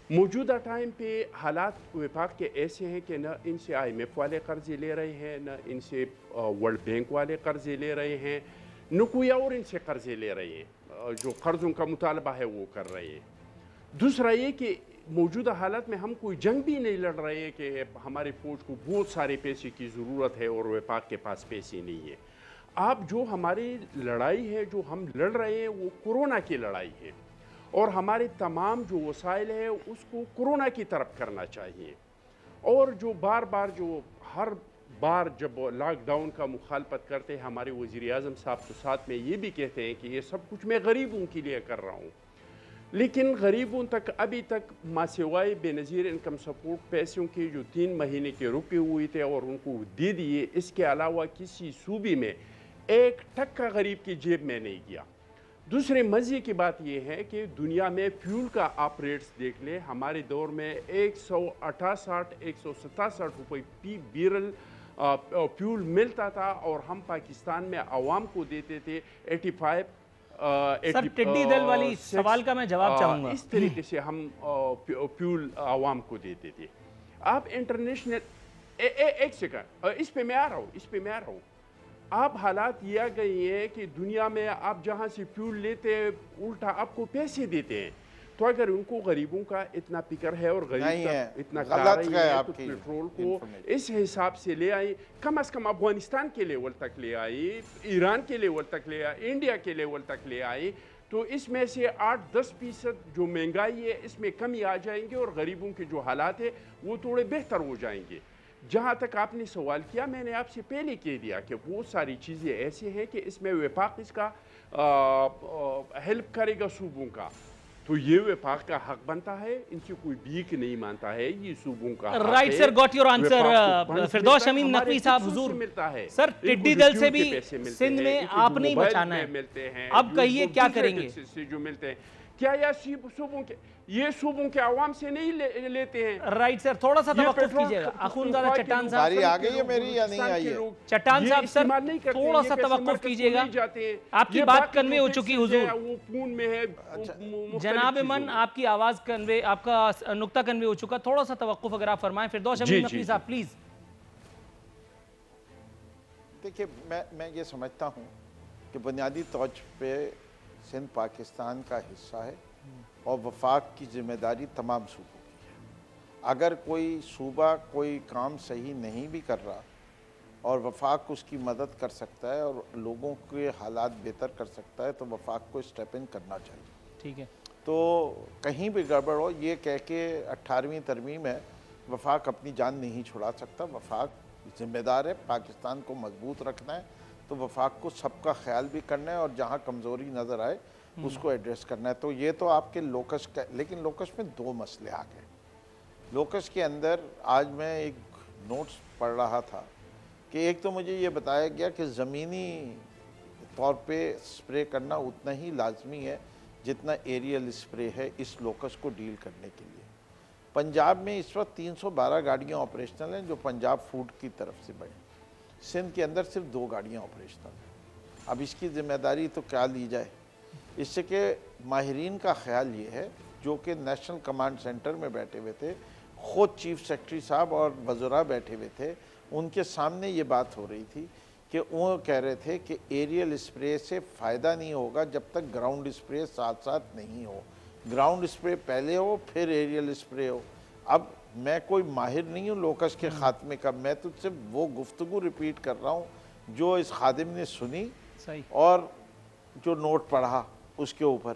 موجودہ ٹائم پہ حالات وفاق کے ایسے ہیں کہ نہ ان سے IMF والے قرضے لے رہے ہیں، نہ ان سے ورلڈ بینک والے قرضے لے رہے ہیں، نہ کوئی اور ان سے قرضے لے رہے ہیں، جو قرضوں کا مطالبہ ہے وہ کر رہے ہیں۔ دوسرا یہ کہ موجودہ حالات میں ہم کوئی جنگ بھی نہیں لڑ رہے ہیں کہ ہمارے فوج کو بہت سارے پیسے کی ضرورت ہے اور وفاق کے پاس پیسے نہیں ہے۔ اب جو ہماری لڑائی ہے جو ہم لڑ رہے ہیں وہ کورونا کی لڑائی ہے، اور ہمارے تمام جو وسائل ہیں اس کو کورونا کی طرف کرنا چاہیے۔ اور جو بار بار جو ہر بار جب لاک ڈاؤن کا مخالفت کرتے ہیں ہمارے وزیر اعظم صاحب، تو ساتھ میں یہ بھی کہتے ہیں کہ یہ سب کچھ میں غریبوں کے لیے کر رہا ہوں، لیکن غریبوں تک ابھی تک ماسوائے بے نظیر انکم سپورٹ پیسوں کے جو 3 مہینے کے رکے ہوئے تھے اور ان کو دے دیے، اس کے علاوہ کسی صوبے میں ایک ٹکا غریب کی جیب میں نہیں گیا۔ دوسرے مزے کی بات یہ ہے کہ دنیا میں فیول کا آپ ریٹس دیکھ لیں، ہمارے دور میں 168-167 روپے پی بیرل فیول ملتا تھا، اور ہم پاکستان میں عوام کو دیتے تھے 85۔ سر ٹڈی دل والی سوال کا میں جواب چاہوں گا۔ اس طریقے سے ہم فیول عوام کو دیتے تھے۔ آپ انٹرنیشنل ایک سیکنڈ، اس پہ میں آ رہا ہوں۔ آپ حالات یہ آ گئی ہیں کہ دنیا میں آپ جہاں سے فیول لیتے ہیں الٹا آپ کو پیسے دیتے ہیں، تو اگر ان کو غریبوں کا اتنا فکر ہے اور غریب کا اتنا کارائی ہے تو پیٹرول کو اس حساب سے لے آئیں، کم از کم افغانستان کے لیول تک لے آئیں، ایران کے لیول تک لے آئیں، انڈیا کے لیول تک لے آئیں، تو اس میں سے 8-10% جو مہنگائی ہے اس میں کمی آ جائیں گے، اور غریبوں کے جو حالات ہیں وہ تھوڑے بہتر ہو جائیں گے۔ جہاں تک آپ نے سوال کیا، میں نے آپ سے پہلے کہہ دیا کہ بہت ساری چیزیں ایسے ہیں کہ اس میں وفاق اس کا ہیلپ کرے گا صوبوں کا، تو یہ وفاق کا حق بنتا ہے، ان سے کوئی بھیک نہیں مانتا ہے، یہ صوبوں کا حق ہے۔ Right sir, got your answer. Firdous Shamim Naqvi صاحب حضور، سر ٹڈی دل سے بھی سندھ میں آپ نہیں بچانا ہے، اب کہیے کیا کریں گے؟ جو ملتے ہیں کیا یہ صوبوں کے عوام سے نہیں لیتے ہیں؟ رائٹ سر، تھوڑا سا توقف کیجئے گا۔ اخونزادہ چٹان صاحب، باری آ گئی ہے میری یا نہیں آئی ہے؟ چٹان صاحب سر تھوڑا سا توقف کیجئے گا، آپ کی بات کنوے ہو چکی حضور۔ جناب من، آپ کی آواز کنوے، آپ کا نقطہ کنوے ہو چکا، تھوڑا سا توقف اگر آپ فرمائیں۔ فردوس شمیم نقوی صاحب پلیز۔ دیکھیں، میں یہ سمجھتا ہوں کہ بنیادی طور پہ سندھ پاکستان کا حصہ ہے، اور وفاق کی ذمہ داری تمام صوبوں کی ہے۔ اگر کوئی صوبہ کوئی کام صحیح نہیں بھی کر رہا اور وفاق اس کی مدد کر سکتا ہے اور لوگوں کے حالات بہتر کر سکتا ہے تو وفاق کو اسٹیپ ان کرنا چاہیے. ٹھیک ہے. تو کہیں بھی گڑبڑ ہو یہ کہہ کے 18ویں ترمیم ہے وفاق اپنی جان نہیں چھڑا سکتا. وفاق ذمہ دار ہے, پاکستان کو مضبوط رکھنا ہے تو وفاق کو سب کا خیال بھی کرنا ہے اور جہاں کمزوری نظر آئے اس کو ایڈریس کرنا ہے. تو یہ تو آپ کے لوکس کا, لیکن لوکس میں 2 مسئلے آ گئے. لوکس کے اندر آج میں ایک نوٹس پڑھ رہا تھا کہ ایک تو مجھے یہ بتایا گیا کہ زمینی طور پہ سپرے کرنا اتنا ہی لازمی ہے جتنا ایریل سپرے ہے اس لوکس کو ڈیل کرنے کے لیے. پنجاب میں اس وقت 312 گاڑیاں آپریشنل ہیں جو پنجاب فوڈ کی طرف سے بڑھیں. سندھ کے اندر صرف 2 گاڑیاں آپریشنل ہیں. اب اس کی ذمہ داری تو کیا لی جائے؟ اس سے کہ ماہرین کا خیال یہ ہے جو کہ نیشنل کمانڈ سینٹر میں بیٹھے ہوئے تھے, خود چیف سیکرٹری صاحب اور وزراء بیٹھے ہوئے تھے, ان کے سامنے یہ بات ہو رہی تھی کہ وہ کہہ رہے تھے کہ ایریل سپرے سے فائدہ نہیں ہوگا جب تک گراؤنڈ سپرے ساتھ ساتھ نہیں ہو. گراؤنڈ سپرے پہلے ہو پھر ایریل سپرے ہو. اب میں کوئی ماہر نہیں ہوں لوکس کے خاتمے کا, میں تو صرف وہ گفتگو ریپیٹ کر رہا ہوں جو اس خادم نے سنی اور جو نوٹ پڑھا اس کے اوپر.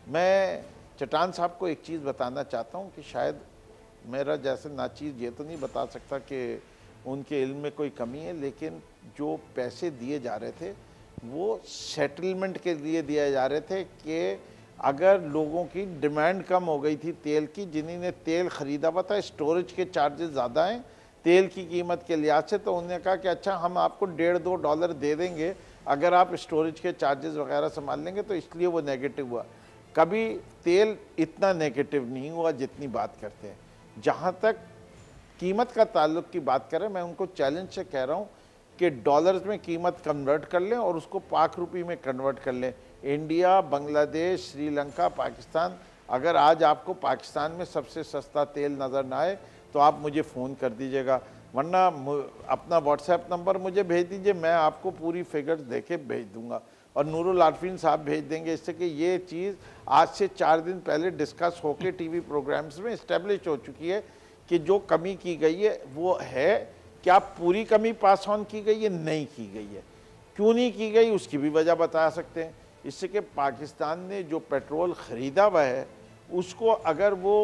میں چٹان صاحب کو ایک چیز بتانا چاہتا ہوں کہ شاید میرا جیسے ناچیز یہ تو نہیں بتا سکتا کہ ان کے علم میں کوئی کمی ہے, لیکن جو پیسے دیے جا رہے تھے وہ سیٹلمنٹ کے لیے دیے جا رہے تھے کہ اگر لوگوں کی ڈیمانڈ کم ہو گئی تھی تیل کی, جنہیں نے تیل خریدا ہوا تھا, اسٹوریج کے چارجز زیادہ ہیں تیل کی قیمت کے لحاظ سے, تو انہوں نے کہا کہ اچھا ہم آپ کو $1.5-2 دے دیں گے اگر آپ اسٹوریج کے چارجز وغیرہ سنبھال لیں گے, تو اس لیے وہ نیگیٹو ہوا. کبھی تیل اتنا نیگیٹو نہیں ہوا جتنی بات کرتے ہیں. جہاں تک قیمت کا تعلق کی بات کریں, میں ان کو چیلنج سے کہہ رہا ہوں کہ ڈالرز میں قیمت کنورٹ کر لیں اور اس کو پاک روپی میں کنورٹ کر لیں. انڈیا, بنگلہ دیش, سری لنکا, پاکستان, اگر آج آپ کو پاکستان میں سب سے سستا تیل نظر نہ آئے تو آپ مجھے فون کر دیجئے گا, ورنہ اپنا واٹس ایپ نمبر مجھے بھیج دیجئے, میں آپ کو پوری فگرز دے کے بھیج دوں گا اور نور العارفین صاحب بھیج دیں گے. اس سے کہ یہ چیز آج سے 4 دن پہلے ڈسکس ہو کے ٹی وی پروگرامز میں اسٹیبلش ہو چکی ہے کہ جو کمی کی گئی ہے وہ ہے. کیا پوری کمی پاس آن کی گئی ہے؟ نہیں کی گئی ہے. کیوں نہیں کی گئی اس کی بھی وجہ بتا سکتے ہیں. اس سے کہ پاکستان نے جو پیٹرول خریدا ہوا ہے اس کو اگر وہ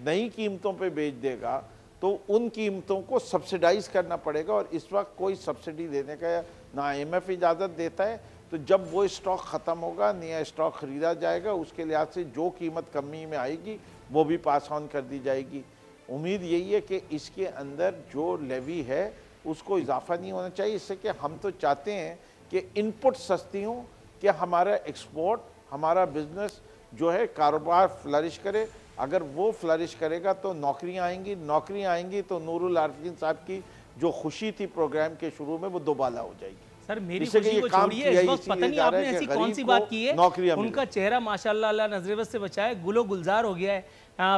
نئی قیمتوں پہ بیچ دے گا تو ان قیمتوں کو سبسیڈائز کرنا پڑے گا, اور اس وقت کوئی سبسڈی دینے کا نہ IMF اجازت دیتا ہے. تو جب وہ اسٹاک ختم ہوگا نیا اسٹاک خریدا جائے گا, اس کے لحاظ سے جو قیمت کمی میں آئے گی وہ بھی پاس آن کر دی جائے گی. امید یہی ہے کہ اس کے اندر جو لیوی ہے اس کو اضافہ نہیں ہونا چاہیے. اس سے کہ ہم تو چاہتے ہیں کہ ان پٹ سستی ہوں, کہ ہمارا ایکسپورٹ, ہمارا بزنس جو ہے کاروبار فلرش کرے. اگر وہ فلرش کرے گا تو نوکریاں آئیں گی تو نور العارفین صاحب کی جو خوشی تھی پروگرام کے شروع میں وہ دوبالا ہو جائے گی. سر میری خوشی کو چھوڑیے, اس وقت پتہ نہیں آپ نے ایسی کون سی بات کی ہے, ان کا چہرہ ماشاءاللہ اللہ نظر بد سے بچائے گل و گلزار ہو گیا ہے.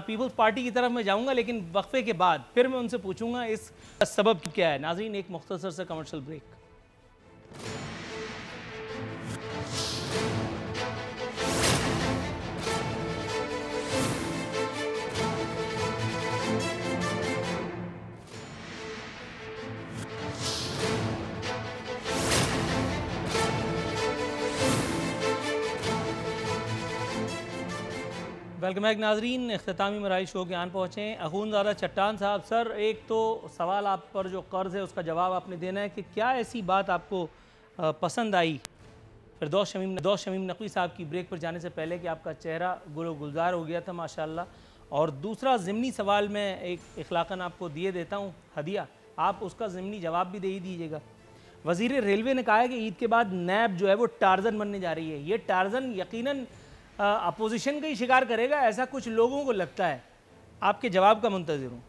پیپلز پارٹی کی طرف میں جاؤں گا لیکن وقفے کے بعد پھر میں ان سے پوچھوں گا اس سبب کیا ہے. ناظرین ایک مختصر سے کمرشل بریک. ویلکم بیک ناظرین, اختتامی مراحل شو کے آن پہنچے ہیں. اخونزادہ چٹان صاحب, سر ایک تو سوال آپ پر جو قرض ہے اس کا جواب آپ نے دینا ہے کہ کیا ایسی بات آپ کو پسند آئی فردوس شمیم نقوی صاحب کی بریک پر جانے سے پہلے کہ آپ کا چہرہ گل و گلزار ہو گیا تھا ماشاءاللہ. اور دوسرا ضمنی سوال میں ایک اخلاقاً آپ کو دیے دیتا ہوں ہدیہ, آپ اس کا ضمنی جواب بھی دے ہی دیجیے گا. وزیر ریلوے نے کہا ہے کہ عید کے بعد نیب جو ہے وہ ٹارزن بننے جا رہی ہے. یہ ٹارزن یقیناً اپوزیشن کا ہی شکار کرے گا, ایسا کچھ لوگوں کو لگتا ہے. آپ کے جواب کا منتظر ہوں.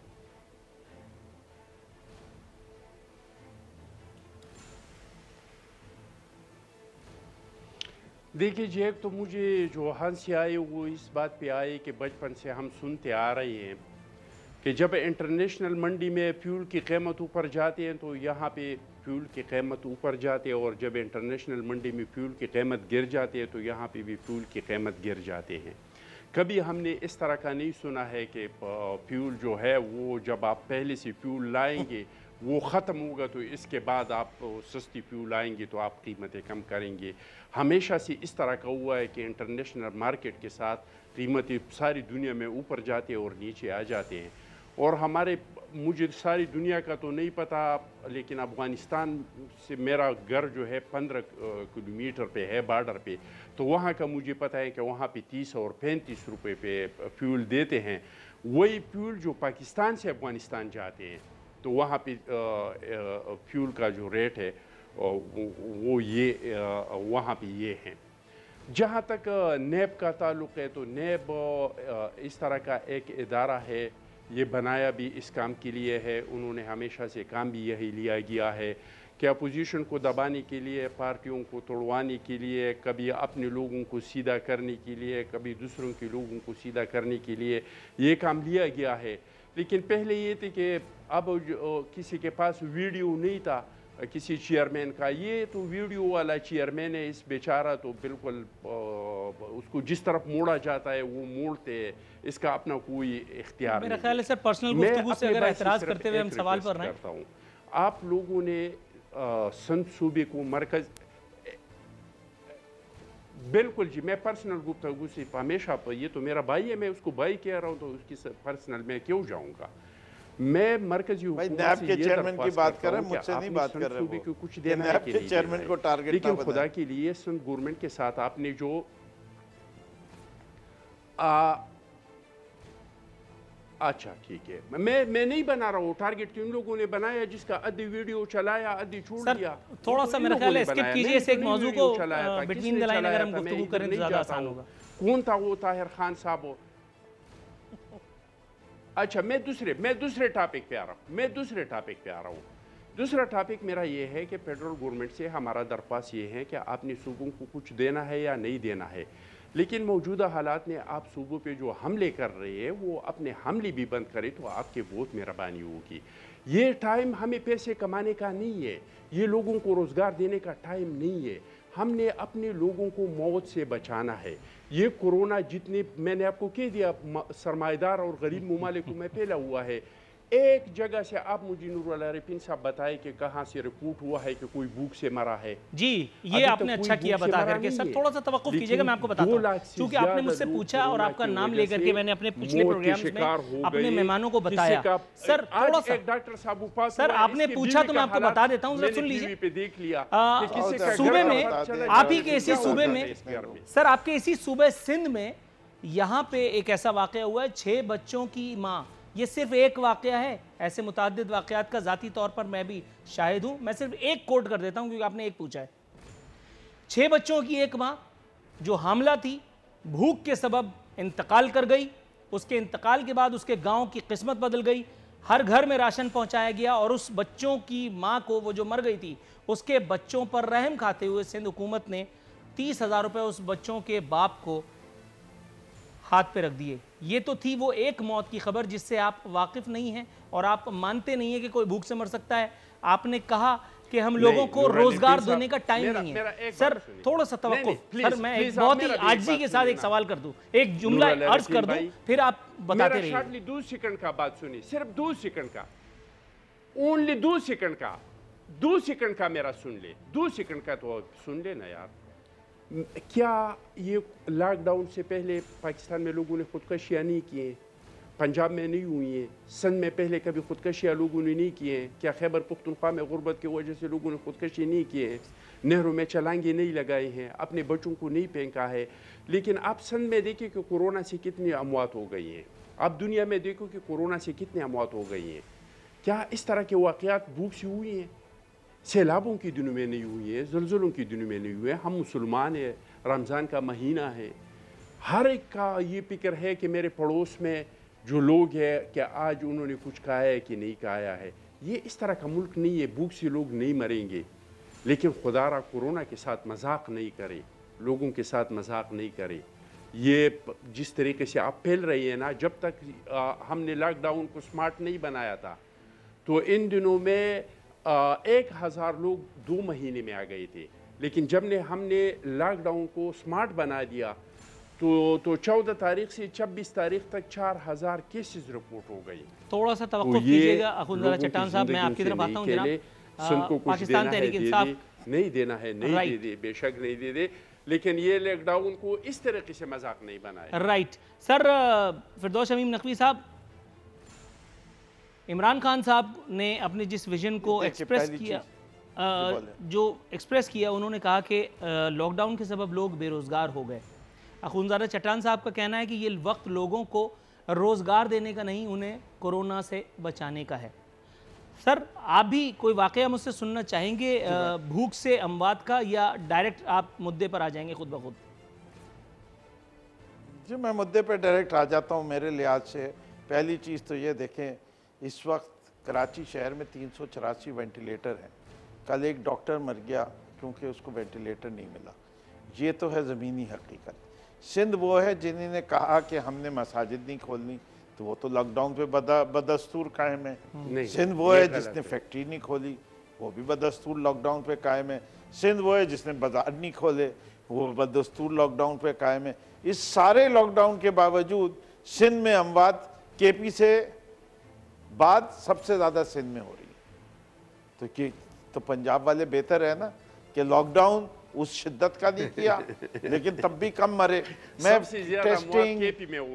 دیکھیے جی, ایک تو مجھے جو ہنسی آئی وہ اس بات پہ آئی کہ بچپن سے ہم سنتے آ رہے ہیں کہ جب انٹرنیشنل منڈی میں فیول کی قیمت اوپر جاتی ہے تو یہاں پہ فیول کی قیمت اوپر جاتی ہے, اور جب انٹرنیشنل منڈی میں فیول کی قیمت گر جاتی ہے تو یہاں پہ بھی فیول کی قیمت گر جاتے ہیں. کبھی ہم نے اس طرح کا نہیں سنا ہے کہ فیول جو ہے وہ جب آپ پہلے سے فیول لائیں گے وہ ختم ہوگا تو اس کے بعد آپ سستی فیول آئیں گی تو آپ قیمتیں کم کریں گے. ہمیشہ سے اس طرح کا ہوا ہے کہ انٹرنیشنل مارکیٹ کے ساتھ قیمتیں ساری دنیا میں اوپر جاتے اور نیچے آ جاتے ہیں. اور مجھے ساری دنیا کا تو نہیں پتا، لیکن افغانستان سے میرا گھر جو ہے 15 کلومیٹر پہ ہے بارڈر پہ، تو وہاں کا مجھے پتہ ہے کہ وہاں پہ 30 اور 35 روپے پہ فیول دیتے ہیں. وہی فیول جو پاکستان سے افغانستان جاتے ہیں تو وہاں پہ فیول کا جو ریٹ ہے وہ وہاں پہ یہ ہیں. جہاں تک نیب کا تعلق ہے تو نیب اس طرح کا ایک ادارہ ہے، یہ بنایا بھی اس کام کے لیے ہے. انہوں نے ہمیشہ سے کام بھی یہی لیا گیا ہے کہ اپوزیشن کو دبانے کے لیے، پارٹیوں کو توڑوانے کے لیے، کبھی اپنے لوگوں کو سیدھا کرنے کے لیے، کبھی دوسروں کے لوگوں کو سیدھا کرنے کے لیے یہ کام لیا گیا ہے. لیکن پہلے یہ تھی کہ اب کسی کے پاس ویڈیو نہیں تھا کسی چیئرمین کا. یہ تو ویڈیو والا چیئرمین ہے، اس بیچارہ تو بالکل اس کو جس طرف موڑا جاتا ہے وہ موڑتے ہیں، اس کا اپنا کوئی اختیار نہیں. میرا خیال ہے سر پرسنل گفتگو سے اگر اعتراض کرتے ہوئے ہم سوال پر رہے ہیں. آپ لوگوں نے سندھ صوبے کو مرکز، بالکل جی میں پرسنل گفتگو سے ہمیشہ، یہ تو میرا بھائی ہے، میں اس کو بھائی کہہ رہا ہوں تو اس کی پرسنل میں کیوں جاؤں گا. میں مرکزی حکومت سے یہ درخواست کرتا ہوں کہ آپ نے سندھ صوبے کو کچھ دینا ہے کہ نہیں دینا ہے. لیکن خدا کے لیے سندھ گورنمنٹ کے ساتھ آپ نے جو اچھا ٹھیک ہے، میں نہیں بنا رہا ہوں ٹارگٹ، ان لوگوں نے بنایا جس کا ادھی ویڈیو چلایا ادھی چھوڑ دیا. تھوڑا سا میرا خیال ہے اسکپ کیجئے اس ایک موضوع کو، بٹوین دی لائن اگر ہم گفتگو کریں تو زیادہ آسان ہوگا. کون تھا وہ طاہر خان صاحب؟ اچھا میں دوسرے ٹاپک پہ آ رہا ہوں. دوسرا ٹاپک میرا یہ ہے کہ فیڈرل گورنمنٹ سے ہمارا درخواست یہ ہے کہ آپ نے صوبوں کو کچھ دینا ہے یا نہیں دینا ہے. لیکن موجودہ حالات میں آپ صوبوں پہ جو حملے کر رہے ہیں وہ اپنے حملے بھی بند کرے تو آپ کے بہت مہربانی ہوگی. یہ ٹائم ہمیں پیسے کمانے کا نہیں ہے، یہ لوگوں کو روزگار دینے کا ٹائم نہیں ہے. ہم نے اپنے لوگوں کو موت سے بچانا ہے. یہ کورونا جتنے میں نے آپ کو کہہ دیا سرمایہ دار اور غریب ممالک میں پھیلا ہوا ہے. ایک جگہ سے آپ مجھے نور اللہ رفین صاحب بتائے کہ کہاں سے رپورٹ ہوا ہے کہ کوئی بھوک سے مرا ہے. جی یہ آپ نے اچھا کیا بتا کر کے. سر تھوڑا سا توقف کیجئے گا، میں آپ کو بتاتا ہوں چونکہ آپ نے مجھ سے پوچھا اور آپ کا نام لے کر کے میں نے اپنے پچھلے پروگرامز میں اپنے مہمانوں کو بتایا. سر تھوڑا سا سر آپ نے پوچھا تو میں آپ کو بتا دیتا ہوں، ذرا سن لیجئے. صوبے میں آپ ہی کے اسی صوبے میں، سر آپ کے اسی صوبے سندھ میں یہاں پہ ایک ایسا واقعہ ہوا ہے 6 بچوں کی ماں. یہ صرف ایک واقعہ ہے، ایسے متعدد واقعات کا ذاتی طور پر میں بھی شاہد ہوں. میں صرف ایک کوٹ کر دیتا ہوں کیونکہ آپ نے ایک پوچھا ہے. 6 بچوں کی ایک ماں جو حاملہ تھی، بھوک کے سبب انتقال کر گئی. اس کے انتقال کے بعد اس کے گاؤں کی قسمت بدل گئی. ہر گھر میں راشن پہنچایا گیا اور اس بچوں کی ماں کو، وہ جو مر گئی تھی، اس کے بچوں پر رحم کھاتے ہوئے سندھ حکومت نے 30,000 روپے اس بچوں کے باپ کو ہاتھ پہ رکھ دیے. یہ تو تھی وہ ایک موت کی خبر جس سے آپ واقف نہیں ہیں اور آپ مانتے نہیں ہیں کہ کوئی بھوک سے مر سکتا ہے. آپ نے کہا کہ ہم لوگوں کو روزگار دینے کا ٹائم نہیں ہے. سر تھوڑا سا توقف، سر میں ایک بہت ہی عاجزی کے ساتھ ایک سوال کر دوں، ایک جملہ عرض کر دوں، پھر آپ بتاتے رہیے. میرا 2 سیکنڈ کا بات سنی، صرف 2 سیکنڈ کا، اونلی 2 سیکنڈ کا میرا سن لے. 2 سیکنڈ کا تو سن لے نا یار. کیا یہ لاک ڈاؤن سے پہلے پاکستان میں لوگوں نے خودکشیاں نہیں کی ہیں؟ پنجاب میں نہیں ہوئی ہیں؟ سندھ میں پہلے کبھی خودکشیاں لوگوں نے نہیں کی ہیں؟ کیا خیبر پختونخوا میں غربت کی وجہ سے لوگوں نے خودکشی نہیں کی ہیں؟ نہروں میں چلانگے نہیں لگائے ہیں؟ اپنے بچوں کو نہیں پھینکا ہے؟ لیکن آپ سندھ میں دیکھیں کہ کورونا سے کتنی اموات ہو گئی ہیں. آپ دنیا میں دیکھو کہ کورونا سے کتنی اموات ہو گئی ہیں. کیا اس طرح کے واقعات بھوک سے ہوئی ہیں؟ سیلابوں کی دنوں میں نہیں ہوئی ہے، زلزلوں کی دنوں میں نہیں ہوئے. ہم مسلمان ہیں، رمضان کا مہینہ ہے، ہر ایک کا یہ فکر ہے کہ میرے پڑوس میں جو لوگ ہیں کہ آج انہوں نے کچھ کھایا ہے کہ نہیں کھایا ہے. یہ اس طرح کا ملک نہیں ہے، بھوک سے لوگ نہیں مریں گے. لیکن خدا را کورونا کے ساتھ مذاق نہیں کرے، لوگوں کے ساتھ مذاق نہیں کرے. یہ جس طریقے سے آپ پھیل رہی ہیں نا، جب تک ہم نے لاک ڈاؤن کو سمارٹ نہیں بنایا تھا تو ان دنوں میں 1,000 لوگ 2 مہینے میں آ گئے تھے. لیکن جب ہم نے لاک ڈاؤن کو سمارٹ بنا دیا تو 14 تاریخ سے 26 تاریخ تک 4000 کیسز رپورٹ ہو گئی. تھوڑا سا توقف کیجیے گا اخوندزادہ چٹان صاحب, میں آپ کی طرف آتا ہوں جناب. پاکستان تحریک انصاف نہیں دینا ہے, نہیں دے دے, بے شک نہیں دے دے, لیکن یہ لاک ڈاؤن کو اس طریقے سے مذاق نہیں بنائے. Right sir. فردوس شمیم نقوی صاحب, عمران خان صاحب نے اپنے جس ویژن کو ایکسپریس کیا, جو ایکسپریس کیا, انہوں نے کہا کہ لاک ڈاؤن کے سبب لوگ بے روزگار ہو گئے. اخوندزادہ چٹان صاحب کا کہنا ہے کہ یہ وقت لوگوں کو روزگار دینے کا نہیں, انہیں کورونا سے بچانے کا ہے. سر آپ بھی کوئی واقعہ مجھ سے سننا چاہیں گے بھوک سے اموات کا, یا ڈائریکٹ آپ مدعے پر آ جائیں گے خود بخود؟ جی میں مدعے پہ ڈائریکٹ آ جاتا ہوں. میرے لحاظ سے پہلی چیز تو یہ دیکھیں, اس وقت کراچی شہر میں 384 وینٹیلیٹر ہیں. کل ایک ڈاکٹر مر گیا کیونکہ اس کو وینٹیلیٹر نہیں ملا. یہ تو ہے زمینی حقیقت. سندھ وہ ہے جنہوں نے کہا کہ ہم نے مساجد نہیں کھولنی, تو وہ تو لاک ڈاؤن پہ بدستور قائم ہے. سندھ وہ ہے جس نے فیکٹری نہیں کھولی, وہ بھی بدستور لاک ڈاؤن پہ قائم ہے. سندھ وہ ہے جس نے بازار نہیں کھولے, وہ بدستور لاک ڈاؤن پہ قائم ہے. اس سارے لاک ڈاؤن کے باوجود سندھ میں اموات کے پی سے بعد سب سے زیادہ سندھ میں ہو رہی ہے. تو پنجاب والے بہتر ہے نا کہ لاک ڈاؤن اس شدت کا نہیں کیا لیکن تب بھی کم مرے. میں ٹیسٹنگ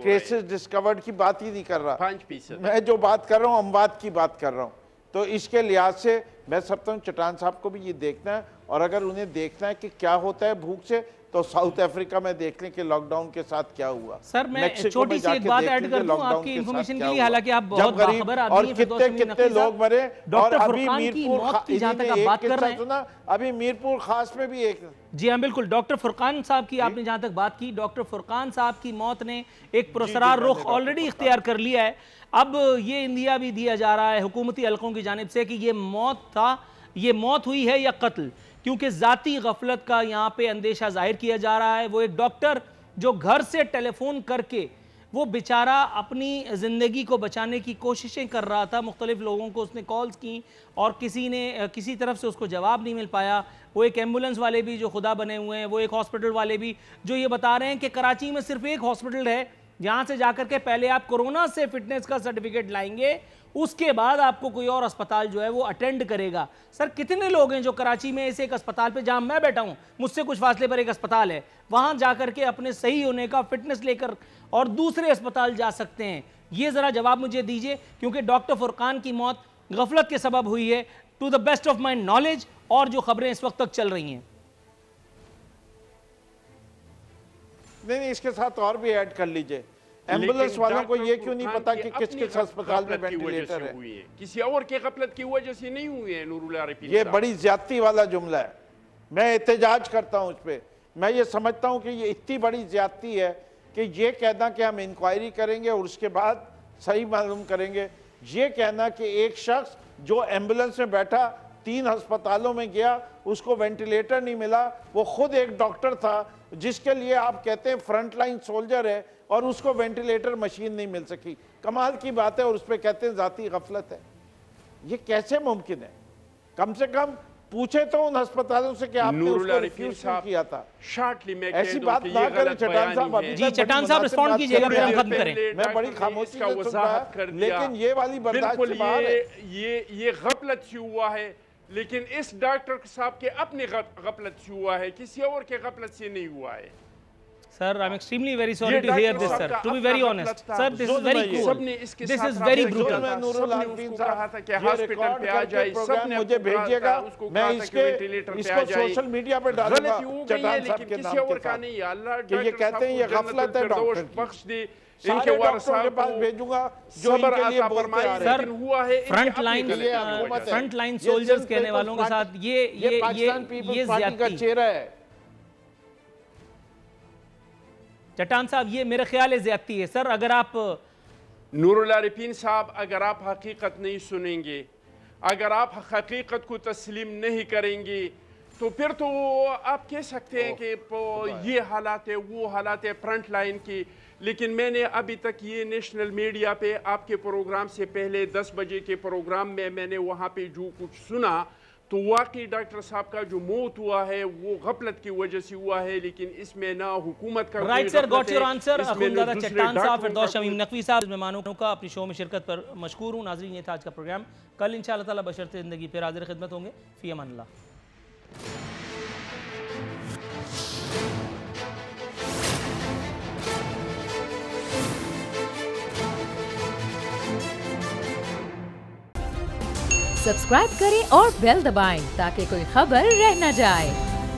کیسز ڈسکورڈ کی بات ہی نہیں کر رہا, میں جو بات کر رہا ہوں اموات کی بات کر رہا ہوں. تو اس کے لحاظ سے میں سمجھتا ہوں چٹان صاحب کو بھی یہ دیکھنا ہے, اور اگر انہیں دیکھنا ہے کہ کیا ہوتا ہے بھوک سے, تو ساؤتھ افریقہ میں دیکھ لیں کہ لاک ڈاؤن کے ساتھ کیا ہوا. سر میں چھوٹی سی ایک بات ایڈ کر دوں آپ کی انفارمیشن کے لیے, حالانکہ آپ بہت باخبر آدمی ہیں, اور کتنے لوگ مرے. اور ابھی موت کی جہاں تک آپ بات کر رہے ہیں, ابھی میرپور خاص میں بھی ایک, جی ہاں بالکل, ڈاکٹر فرقان صاحب کی آپ نے جہاں تک بات کی, ڈاکٹر فرقان صاحب کی موت نے ایک پرسرار رخ آلریڈی اختیار کر لیا ہے. اب یہ اندیا بھی دیا جا رہا ہے حکومتی حلقوں کی جانب سے کہ یہ موت تھا, یہ موت ہوئی ہے یا قتل, کیونکہ ذاتی غفلت کا یہاں پہ اندیشہ ظاہر کیا جا رہا ہے. وہ ایک ڈاکٹر جو گھر سے ٹیلی فون کر کے وہ بیچارہ اپنی زندگی کو بچانے کی کوششیں کر رہا تھا, مختلف لوگوں کو اس نے کالز کی اور کسی طرف سے اس کو جواب نہیں مل پایا. وہ ایک ایمبولنس والے بھی جو خدا بنے ہوئے ہیں, وہ ایک ہاسپٹل والے بھی جو یہ بتا رہے ہیں کہ کراچی میں صرف ایک ہاسپٹل ہے جہاں سے جا کر کے پہلے آپ کورونا سے فٹنس کا سرٹیفکیٹ لائیں گے, اس کے بعد آپ کو کوئی اور اسپتال جو ہے وہ اٹینڈ کرے گا. سر کتنے لوگ ہیں جو کراچی میں اس ایک اسپتال پہ, جہاں میں بیٹھا ہوں مجھ سے کچھ فاصلے پر ایک اسپتال ہے, وہاں جا کر کے اپنے صحیح ہونے کا فٹنس لے کر اور دوسرے اسپتال جا سکتے ہیں؟ یہ ذرا جواب مجھے دیجئے, کیونکہ ڈاکٹر فرقان کی موت غفلت کے سبب ہوئی ہے to the best of my knowledge, اور جو خبریں اس وقت تک چل رہی ہیں. نہیں اس کے ساتھ اور بھی ایڈ کر لیجئے, ایمبولنس والوں کو یہ کیوں نہیں پتا کہ کس کس ہسپتال میں وینٹیلیٹر ہے؟ کسی اور کے غفلت کی وجہ سے نہیں ہوئی ہے نور اللہ عارفین. یہ بڑی زیادتی والا جملہ ہے, میں احتجاج کرتا ہوں اس پہ. میں یہ سمجھتا ہوں کہ یہ اتنی بڑی زیادتی ہے کہ یہ کہنا کہ ہم انکوائری کریں گے اور اس کے بعد صحیح معلوم کریں گے. یہ کہنا کہ ایک شخص جو ایمبولنس میں بیٹھا 3 ہسپتالوں میں گیا, اس کو وینٹیلیٹر نہیں ملا, وہ خود ایک ڈاکٹر تھا جس کے لیے آپ کہتے ہیں فرنٹ لائن سولجر ہے, اور اس کو وینٹیلیٹر مشین نہیں مل سکی. کمال کی بات ہے, اور اس پہ کہتے ہیں ذاتی غفلت ہے. یہ کیسے ممکن ہے؟ کم سے کم پوچھے تو ان ہسپتالوں سے کہ آپ نے اس کو ریفیوز کیوں کیا تھا. ایسی بات نہ کریں چٹان صاحب. جی چٹان صاحب رسپونڈ کیجئے گا, پھر ہم ختم کریں. میں بڑی خاموشی سے سن رہا ہے, لیکن یہ والی برداشت سے باہر ہے. یہ غفلت سے ہوا ہے, لیکن اس ڈاکٹر صاحب کے اپنی غفلت سے ہوا ہے, کسی اور کے غفلت سے نہیں ہوا ہے. Sir, I'm extremely very sorry to hear this, sir. To be very honest, sir, this is very cruel. This is very brutal. مجھے بھیجیے گا, میں اس کو سوشل میڈیا پہ ڈالوں گا چٹان صاحب کے نام کے ساتھ, کہ یہ کہتے ہیں یہ غفلت ہے ڈاکٹر کی. سارے ڈاکٹروں کے پاس بھیجوں گا جو ان کے لیے بولتے آ رہے ہیں. فرنٹ لائن سولجرز کہنے والوں کے ساتھ یہ پاکستان پیپلز پارٹی کا چہرہ ہے. چٹان صاحب یہ میرے خیال ہے زیادتی ہے. سر اگر آپ نور اللہ عارفین صاحب, اگر آپ حقیقت نہیں سنیں گے, اگر آپ حقیقت کو تسلیم نہیں کریں گے, تو پھر تو آپ کہہ سکتے ہیں کہ یہ حالات ہے, وہ حالات ہے فرنٹ لائن کی. لیکن میں نے ابھی تک یہ نیشنل میڈیا پہ آپ کے پروگرام سے پہلے 10 بجے کے پروگرام میں نے وہاں پہ جو کچھ سنا, تو واقعی ڈاکٹر صاحب کا جو موت ہوا ہے وہ غفلت کی وجہ سے ہوا ہے، لیکن اس میں نہ حکومت کا right sir, got your answer. Akhundzada Chattan sahib, Firdous Shamim Naqvi صاحب، مہمانوں کا اپنی شو میں شرکت پر مشکور ہوں. ناظرین، یہ تھا آج کا پروگرام. کل انشاءاللہ تعالی بشرط زندگی پھر حاضر خدمت ہوں گے. فی امان اللہ. سبسکرائب کریں اور بیل دبائیں تاکہ کوئی خبر رہ نہ جائے.